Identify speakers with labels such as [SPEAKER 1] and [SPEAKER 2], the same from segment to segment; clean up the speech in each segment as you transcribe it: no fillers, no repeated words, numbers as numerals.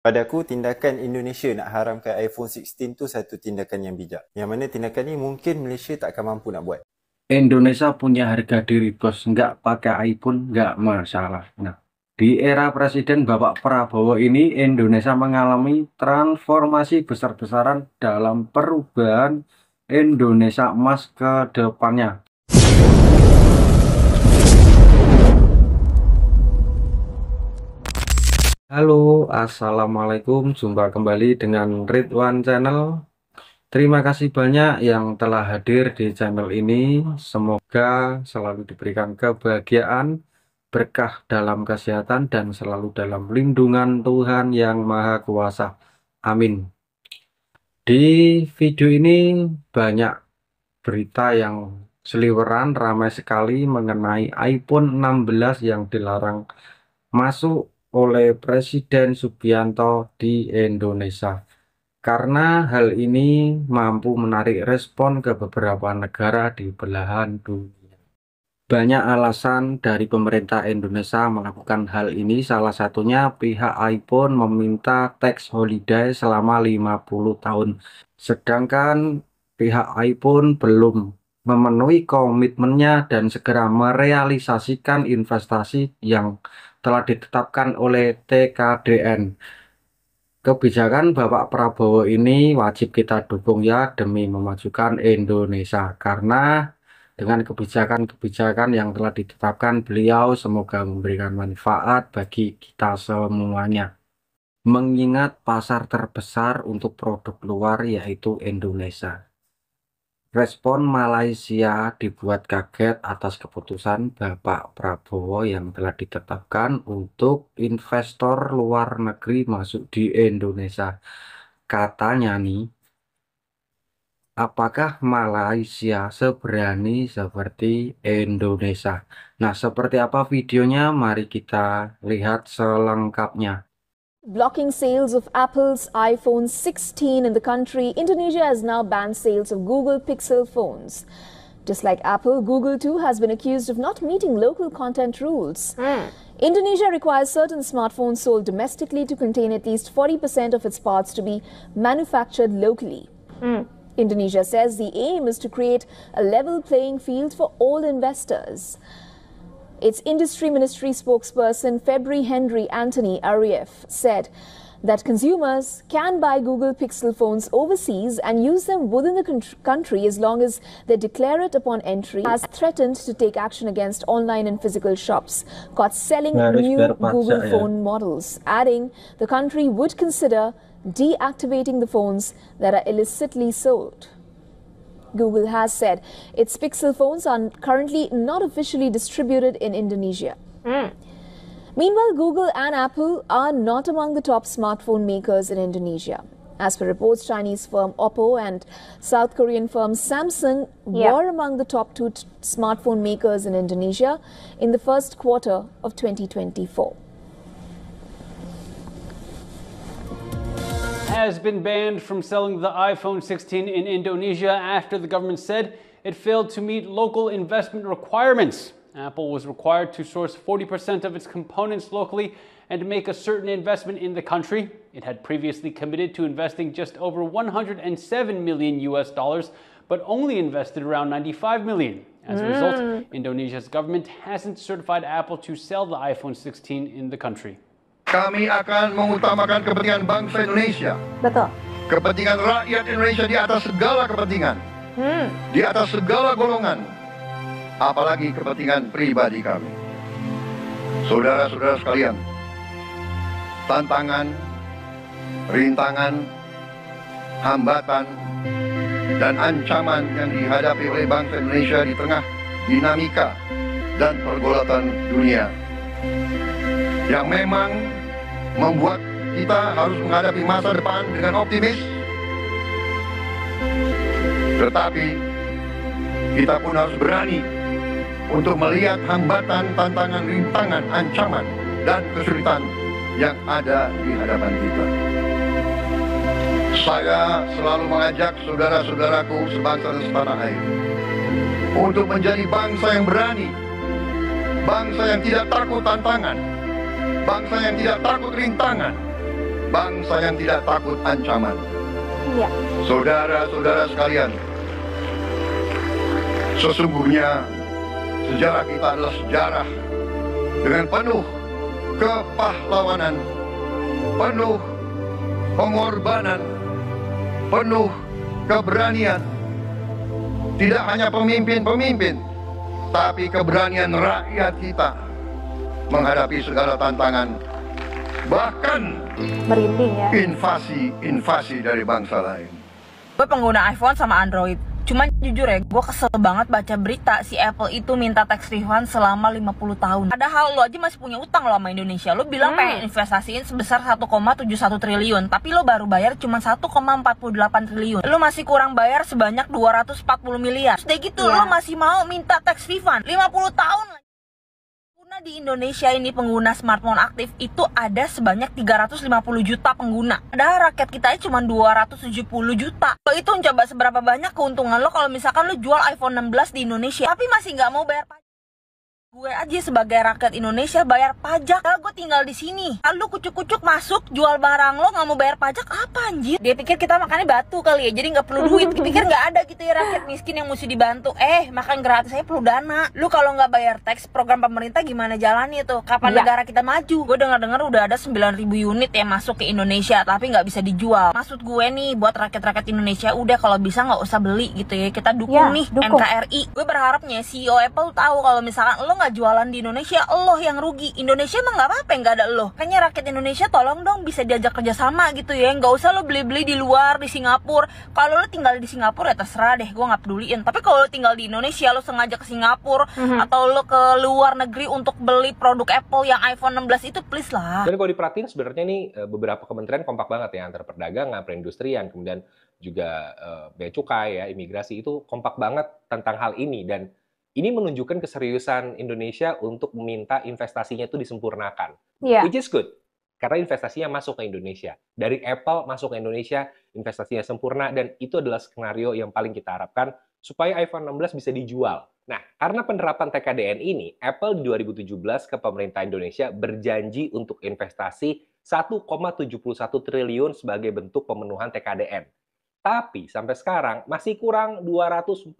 [SPEAKER 1] Pada aku, tindakan Indonesia nak haramkan iPhone 16 tu satu tindakan yang bijak. Yang mana tindakan ni mungkin Malaysia tak akan mampu nak buat.
[SPEAKER 2] Indonesia punya harga diri, bos. Nggak pakai iPhone, nggak masalah. Nah, di era Presiden Bapak Prabowo ini, Indonesia mengalami transformasi besar-besaran dalam perubahan Indonesia emas ke depannya. Halo, Assalamualaikum. Jumpa kembali dengan Ridwan Channel. Terima kasih banyak yang telah hadir di channel ini. Semoga selalu diberikan kebahagiaan, berkah dalam kesehatan, dan selalu dalam lindungan Tuhan Yang Maha Kuasa. Amin. Di video ini banyak berita yang seliweran ramai sekali mengenai iPhone 16 yang dilarang masuk oleh Presiden Subianto di Indonesia. Karena hal ini mampu menarik respon ke beberapa negara di belahan dunia. Banyak alasan dari pemerintah Indonesia melakukan hal ini. Salah satunya pihak iPhone meminta tax holiday selama 50 tahun. Sedangkan pihak iPhone belum memenuhi komitmennya dan segera merealisasikan investasi yang telah ditetapkan oleh TKDN. Kebijakan Bapak Prabowo ini wajib kita dukung ya demi memajukan Indonesia, karena dengan kebijakan-kebijakan yang telah ditetapkan beliau semoga memberikan manfaat bagi kita semuanya. Mengingat pasar terbesar untuk produk luar yaitu Indonesia. Respon Malaysia dibuat kaget atas keputusan Bapak Prabowo yang telah ditetapkan untuk investor luar negeri masuk di Indonesia. Katanya nih, apakah Malaysia seberani seperti Indonesia? Nah, seperti apa videonya? Mari kita lihat selengkapnya.
[SPEAKER 3] Blocking sales of Apple's iPhone 16 in the country, Indonesia has now banned sales of Google Pixel phones. Just like Apple, Google too has been accused of not meeting local content rules. Indonesia requires certain smartphones sold domestically to contain at least 40% of its parts to be manufactured locally. Indonesia says the aim is to create a level playing field for all investors. Its industry ministry spokesperson Febri Henry Anthony Arief said that consumers can buy Google Pixel phones overseas and use them within the country as long as they declare it upon entry. Has threatened to take action against online and physical shops caught selling new Google phone models, adding the country would consider deactivating the phones that are illicitly sold. Google has said its Pixel phones are currently not officially distributed in Indonesia. Meanwhile, Google and Apple are not among the top smartphone makers in Indonesia. As per reports, Chinese firm Oppo and South Korean firm Samsung were among the top two smartphone makers in Indonesia in the first quarter of 2024.
[SPEAKER 4] Has been banned from selling the iPhone 16 in Indonesia after the government said it failed to meet local investment requirements. Apple was required to source 40% of its components locally and make a certain investment in the country. It had previously committed to investing just over 107 million US dollars, but only invested around 95 million. As a result, Indonesia's government hasn't certified Apple to sell the iPhone 16 in the country.
[SPEAKER 5] Kami akan mengutamakan kepentingan bangsa Indonesia.
[SPEAKER 3] Betul.
[SPEAKER 5] Kepentingan rakyat Indonesia di atas segala kepentingan. Di atas segala golongan. Apalagi kepentingan pribadi kami. Saudara-saudara sekalian, tantangan, rintangan, hambatan, dan ancaman yang dihadapi oleh bangsa Indonesia di tengah dinamika dan pergolatan dunia yang memang membuat kita harus menghadapi masa depan dengan optimis. Tetapi kita pun harus berani untuk melihat hambatan, tantangan, rintangan, ancaman, dan kesulitan yang ada di hadapan kita. Saya selalu mengajak saudara-saudaraku sebangsa dan setanah air untuk menjadi bangsa yang berani, bangsa yang tidak takut tantangan, bangsa yang tidak takut rintangan, bangsa yang tidak takut ancaman.
[SPEAKER 3] Ya.
[SPEAKER 5] Saudara-saudara sekalian, sesungguhnya sejarah kita adalah sejarah dengan penuh kepahlawanan, penuh pengorbanan, penuh keberanian. Tidak hanya pemimpin-pemimpin, tapi keberanian rakyat kita menghadapi segala tantangan, bahkan
[SPEAKER 3] Merinding ya.
[SPEAKER 5] invasi dari bangsa lain.
[SPEAKER 6] Gue pengguna iPhone sama Android. Cuman jujur ya, gue kesel banget baca berita si Apple itu minta tax refund selama 50 tahun. Padahal lo aja masih punya utang lo sama Indonesia. Lo bilang pengen investasiin sebesar 1,71 triliun, tapi lo baru bayar cuma 1,48 triliun. Lo masih kurang bayar sebanyak 240 miliar. Terus kayak gitu, lo masih mau minta tax refund 50 tahun. Di Indonesia ini pengguna smartphone aktif itu ada sebanyak 350 juta pengguna. Padahal rakyat kita cuma 270 juta. Lo itu coba seberapa banyak keuntungan lo kalau misalkan lo jual iPhone 16 di Indonesia, tapi masih nggak mau bayar pajak. Gue aja sebagai rakyat Indonesia bayar pajak. Gue tinggal di sini. Lalu kucuk-kucuk masuk jual barang lo nggak mau bayar pajak apa anjir? Dia pikir kita makannya batu kali ya, jadi nggak perlu duit. Pikir nggak ada gitu ya rakyat miskin yang mesti dibantu. Makan gratis saya perlu dana. Lu kalau nggak bayar teks, program pemerintah gimana jalannya tuh? Kapan negara kita maju? Gue dengar udah ada 9.000 unit yang masuk ke Indonesia tapi nggak bisa dijual. Maksud gue nih buat rakyat-rakyat Indonesia udah kalau bisa nggak usah beli gitu ya. Kita dukung
[SPEAKER 3] dukung.
[SPEAKER 6] NKRI. Gue berharapnya CEO Apple tahu kalau misalkan lo nggak jualan di Indonesia, lo yang rugi. Indonesia mah nggak apa-apa nggak ada lo. Kayaknya rakyat Indonesia tolong dong bisa diajak kerjasama gitu ya. Nggak usah lo beli-beli di luar, di Singapura. Kalau lo tinggal di Singapura ya terserah deh, gue nggak peduliin. Tapi kalau lo tinggal di Indonesia, lo sengaja ke Singapura atau lo ke luar negeri untuk beli produk Apple yang iPhone 16 itu please lah.
[SPEAKER 7] Dan kalau diperhatiin sebenarnya nih beberapa kementerian kompak banget ya, antara perdagangan, perindustrian, kemudian juga bea cukai ya, imigrasi itu kompak banget tentang hal ini. Dan ini menunjukkan keseriusan Indonesia untuk meminta investasinya itu disempurnakan. Which is good. Karena investasinya masuk ke Indonesia. Dari Apple masuk ke Indonesia, investasinya sempurna, dan itu adalah skenario yang paling kita harapkan supaya iPhone 16 bisa dijual. Nah, karena penerapan TKDN ini, Apple di 2017 ke pemerintah Indonesia berjanji untuk investasi 1,71 triliun sebagai bentuk pemenuhan TKDN. Tapi sampai sekarang masih kurang 240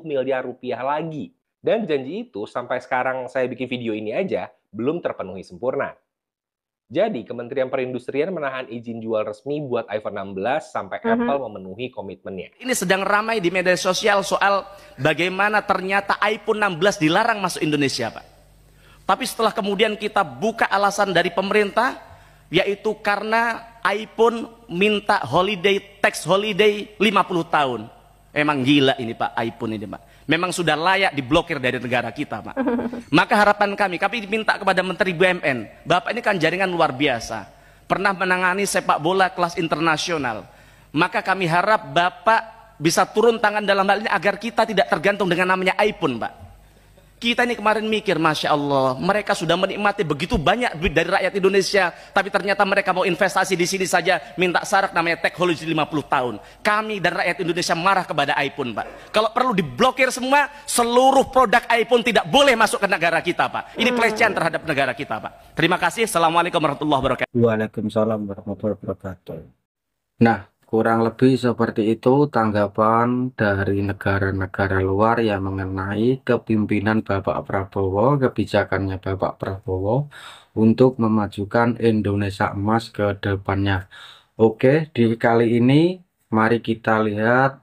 [SPEAKER 7] miliar rupiah lagi. Dan janji itu sampai sekarang saya bikin video ini aja belum terpenuhi sempurna. Jadi Kementerian Perindustrian menahan izin jual resmi buat iPhone 16 sampai Apple memenuhi komitmennya.
[SPEAKER 8] Ini sedang ramai di media sosial soal bagaimana ternyata iPhone 16 dilarang masuk Indonesia, Pak. Tapi setelah kemudian kita buka alasan dari pemerintah, yaitu karena iPhone minta tax holiday 50 tahun. Emang gila ini Pak, iPhone ini Pak. Memang sudah layak diblokir dari negara kita Pak. Maka harapan kami minta kepada Menteri BUMN. Bapak ini kan jaringan luar biasa. Pernah menangani sepak bola kelas internasional. Maka kami harap Bapak bisa turun tangan dalam hal ini agar kita tidak tergantung dengan namanya iPhone Pak. Kita ini kemarin mikir, Masya Allah, mereka sudah menikmati begitu banyak duit dari rakyat Indonesia, tapi ternyata mereka mau investasi di sini saja, minta syarat namanya tax holiday 50 tahun. Kami dan rakyat Indonesia marah kepada iPhone, Pak. Kalau perlu diblokir semua, seluruh produk iPhone tidak boleh masuk ke negara kita, Pak. Ini pelecehan terhadap negara kita, Pak. Terima kasih. Assalamualaikum warahmatullahi wabarakatuh.
[SPEAKER 2] Waalaikumsalam warahmatullahi wabarakatuh. Nah, kurang lebih seperti itu tanggapan dari negara-negara luar yang mengenai kepemimpinan Bapak Prabowo, kebijakannya Bapak Prabowo untuk memajukan Indonesia emas ke depannya. Oke, di kali ini mari kita lihat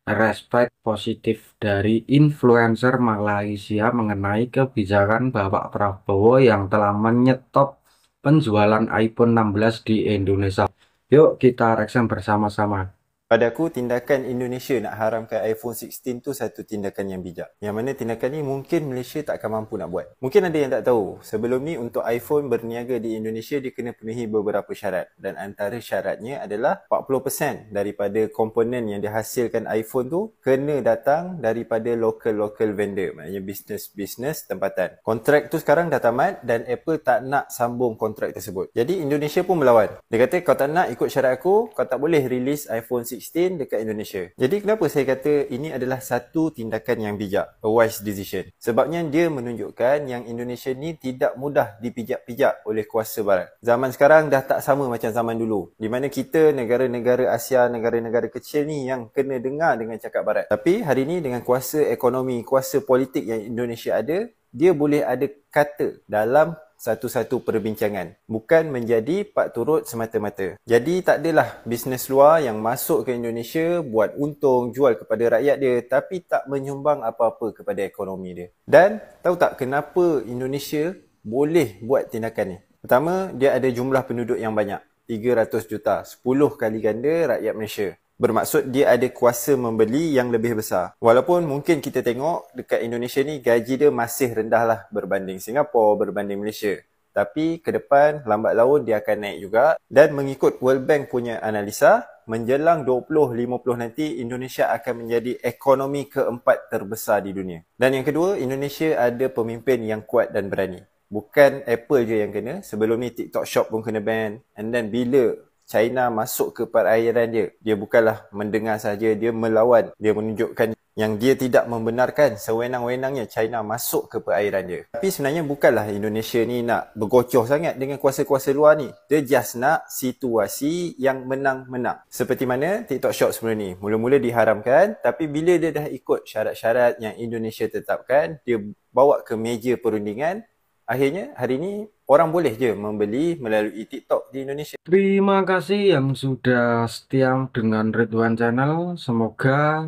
[SPEAKER 2] respek positif dari influencer Malaysia mengenai kebijakan Bapak Prabowo yang telah menyetop penjualan iPhone 16 di Indonesia. Yuk kita reaction bersama-sama.
[SPEAKER 1] Pada aku, tindakan Indonesia nak haramkan iPhone 16 tu satu tindakan yang bijak. Yang mana tindakan ni mungkin Malaysia tak akan mampu nak buat. Mungkin ada yang tak tahu. Sebelum ni untuk iPhone berniaga di Indonesia, dia kena penuhi beberapa syarat. Dan antara syaratnya adalah 40% daripada komponen yang dihasilkan iPhone tu kena datang daripada local vendor. Maknanya business tempatan. Kontrak tu sekarang dah tamat dan Apple tak nak sambung kontrak tersebut. Jadi Indonesia pun melawan. Dia kata kau tak nak ikut syarat aku, kau tak boleh release iPhone 16 16 dekat Indonesia. Jadi kenapa saya kata ini adalah satu tindakan yang bijak, a wise decision? Sebabnya dia menunjukkan yang Indonesia ni tidak mudah dipijak-pijak oleh kuasa barat. Zaman sekarang dah tak sama macam zaman dulu, di mana kita negara-negara Asia, negara-negara kecil ni yang kena dengar dengan cakap barat. Tapi hari ni dengan kuasa ekonomi, kuasa politik yang Indonesia ada, dia boleh ada kata dalam satu-satu perbincangan, bukan menjadi pak turut semata-mata. Jadi tak adalah bisnes luar yang masuk ke Indonesia buat untung, jual kepada rakyat dia, tapi tak menyumbang apa-apa kepada ekonomi dia. Dan tahu tak kenapa Indonesia boleh buat tindakan ni? Pertama, dia ada jumlah penduduk yang banyak, 300 juta, 10 kali ganda rakyat Malaysia. Bermaksud dia ada kuasa membeli yang lebih besar. Walaupun mungkin kita tengok dekat Indonesia ni gaji dia masih rendah lah berbanding Singapura, berbanding Malaysia. Tapi ke depan lambat laun dia akan naik juga. Dan mengikut World Bank punya analisa, menjelang 2050 nanti Indonesia akan menjadi ekonomi keempat terbesar di dunia. Dan yang kedua, Indonesia ada pemimpin yang kuat dan berani. Bukan Apple je yang kena. Sebelum ni TikTok Shop pun kena ban. And then bila China masuk ke perairan dia, dia bukanlah mendengar saja, dia melawan. Dia menunjukkan yang dia tidak membenarkan sewenang-wenangnya China masuk ke perairan dia. Tapi sebenarnya bukanlah Indonesia ni nak bergocoh sangat dengan kuasa-kuasa luar ni. Dia just nak situasi yang menang-menang. Seperti mana TikTok Shop sebelum ni. Mula-mula diharamkan, tapi bila dia dah ikut syarat-syarat yang Indonesia tetapkan, dia bawa ke meja perundingan. Akhirnya hari ni orang boleh je membeli melalui TikTok di Indonesia.
[SPEAKER 2] Terima kasih yang sudah setia dengan Ridwan Channel. Semoga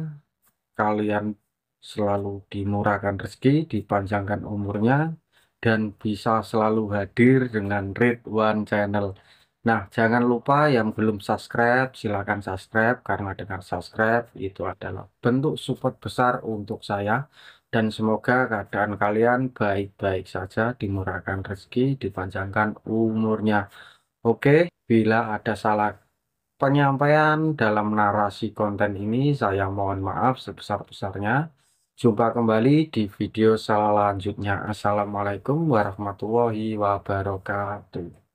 [SPEAKER 2] kalian selalu dimurahkan rezeki, dipanjangkan umurnya, dan bisa selalu hadir dengan Ridwan Channel. Nah, jangan lupa yang belum subscribe, silakan subscribe, karena dengan subscribe itu adalah bentuk support besar untuk saya. Dan semoga keadaan kalian baik-baik saja, dimurahkan rezeki, dipanjangkan umurnya. Oke, bila ada salah penyampaian dalam narasi konten ini, saya mohon maaf sebesar-besarnya. Jumpa kembali di video selanjutnya. Assalamualaikum warahmatullahi wabarakatuh.